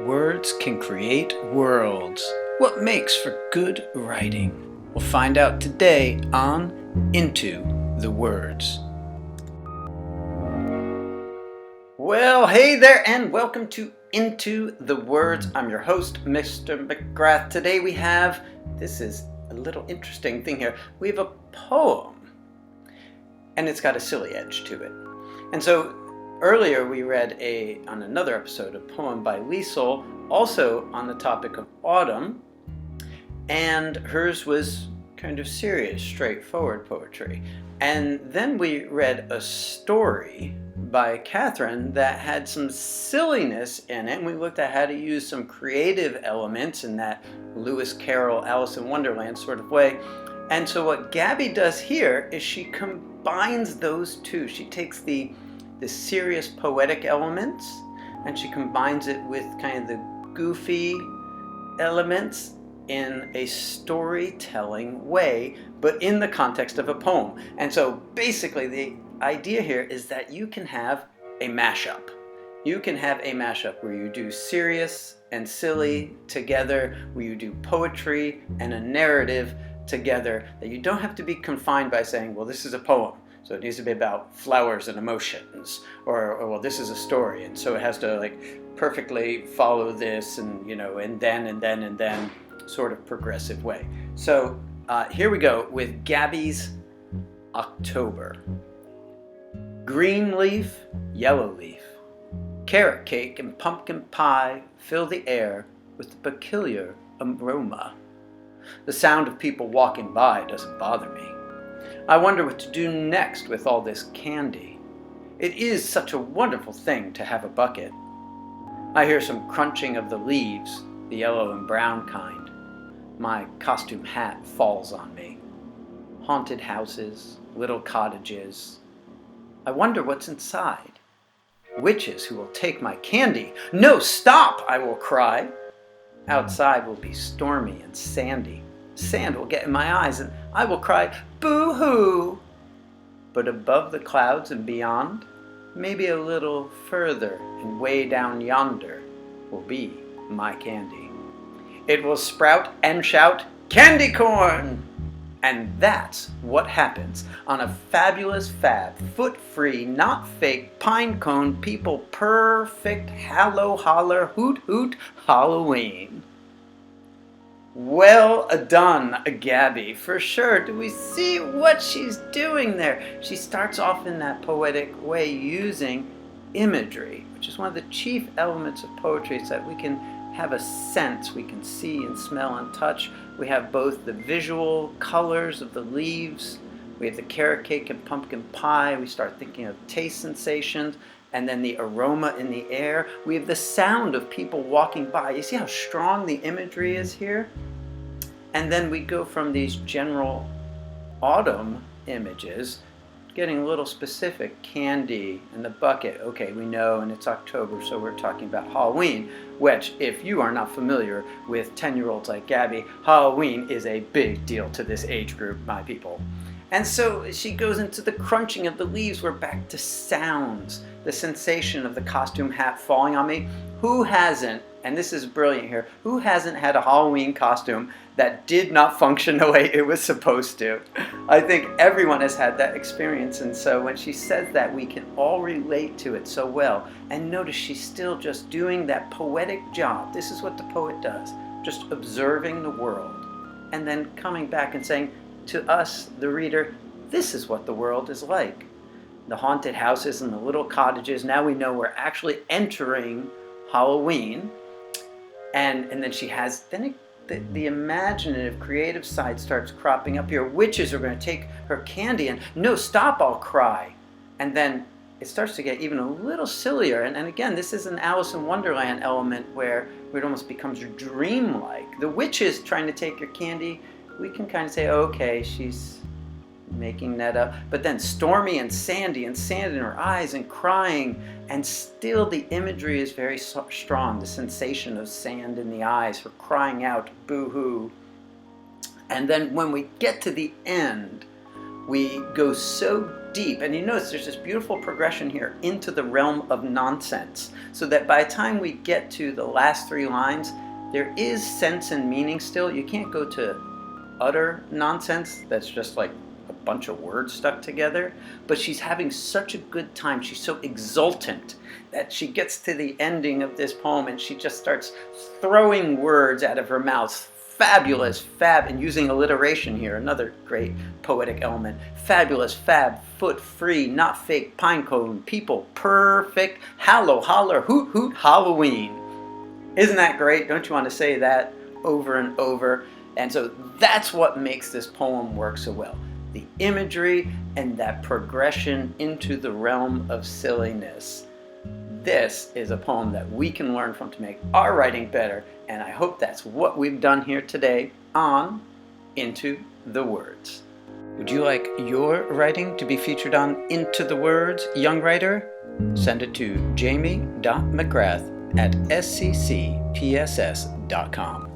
Words can create worlds. What makes for good writing? We'll find out today on Into the Words. Well, hey there, and welcome to Into the Words. I'm your host, Mr. McGrath. Today we have, this is a little interesting thing here, we have a poem, and it's got a silly edge to it. And so earlier we read on another episode, a poem by Liesel, also on the topic of autumn, and hers was kind of serious, straightforward poetry. And then we read a story by Catherine that had some silliness in it, and we looked at how to use some creative elements in that Lewis Carroll, Alice in Wonderland sort of way. And so what Gaby does here is she combines those two. She takes the serious poetic elements and she combines it with kind of the goofy elements in a storytelling way, but in the context of a poem. And so basically the idea here is that you can have a mashup. You can have a mashup where you do serious and silly together, where you do poetry and a narrative together, that you don't have to be confined by saying, well, this is a poem, so it needs to be about flowers and emotions, or well, this is a story, and so it has to like perfectly follow this, and and then sort of progressive way. So here we go with Gaby's October. Green leaf, yellow leaf, carrot cake and pumpkin pie fill the air with a peculiar aroma. The sound of people walking by doesn't bother me. I wonder what to do next with all this candy. It is such a wonderful thing to have a bucket. I hear some crunching of the leaves, the yellow and brown kind. My costume hat falls on me. Haunted houses, little cottages. I wonder what's inside. Witches who will take my candy. No, stop, I will cry. Outside will be stormy and sandy. Sand will get in my eyes and I will cry, boo-hoo! But above the clouds and beyond, maybe a little further and way down yonder, will be my candy. It will sprout and shout, candy corn! And that's what happens on a fabulous fab, foot-free, not fake, pine cone, people perfect, hallow, holler, hoot, hoot, Halloween. Well done, Gaby, for sure. Do we see what she's doing there? She starts off in that poetic way using imagery, which is one of the chief elements of poetry, is that we can have a sense, we can see and smell and touch. We have both the visual colors of the leaves, we have the carrot cake and pumpkin pie, we start thinking of taste sensations, and then the aroma in the air. We have the sound of people walking by. You see how strong the imagery is here? And then we go from these general autumn images, getting a little specific, candy and the bucket. Okay, we know, and it's October, so we're talking about Halloween, which, if you are not familiar with 10-year-olds like Gaby, Halloween is a big deal to this age group, my people. And so she goes into the crunching of the leaves. We're back to sounds, the sensation of the costume hat falling on me. Who hasn't, and this is brilliant here, who hasn't had a Halloween costume that did not function the way it was supposed to? I think everyone has had that experience, and so when she says that, we can all relate to it so well. And notice she's still just doing that poetic job. This is what the poet does, just observing the world, and then coming back and saying, to us, the reader, this is what the world is like. The haunted houses and the little cottages. Now we know we're actually entering Halloween. And then she has, the imaginative, creative side starts cropping up here. Witches are going to take her candy and, no, stop, I'll cry. And then it starts to get even a little sillier. And again, this is an Alice in Wonderland element where it almost becomes dreamlike. The witches trying to take your candy, we can kind of say, okay, she's making that up. But then stormy and sandy, and sand in her eyes, and crying, and still the imagery is very strong. The sensation of sand in the eyes, her crying out, boo-hoo. And then when we get to the end, we go so deep. And you notice there's this beautiful progression here into the realm of nonsense, so that by the time we get to the last 3 lines, there is sense and meaning still. You can't go to utter nonsense that's just like a bunch of words stuck together, but she's having such a good time. She's so exultant that she gets to the ending of this poem and she just starts throwing words out of her mouth. Fabulous, fab, and using alliteration here, another great poetic element. Fabulous, fab, foot, free, not fake, pine cone, people, perfect, hallow, holler, hoot, hoot, Halloween. Isn't that great? Don't you want to say that over and over? And so that's what makes this poem work so well. The imagery and that progression into the realm of silliness. This is a poem that we can learn from to make our writing better, and I hope that's what we've done here today on Into the Words. Would you like your writing to be featured on Into the Words, young writer? Send it to jamie.mcgrath@sccpss.com.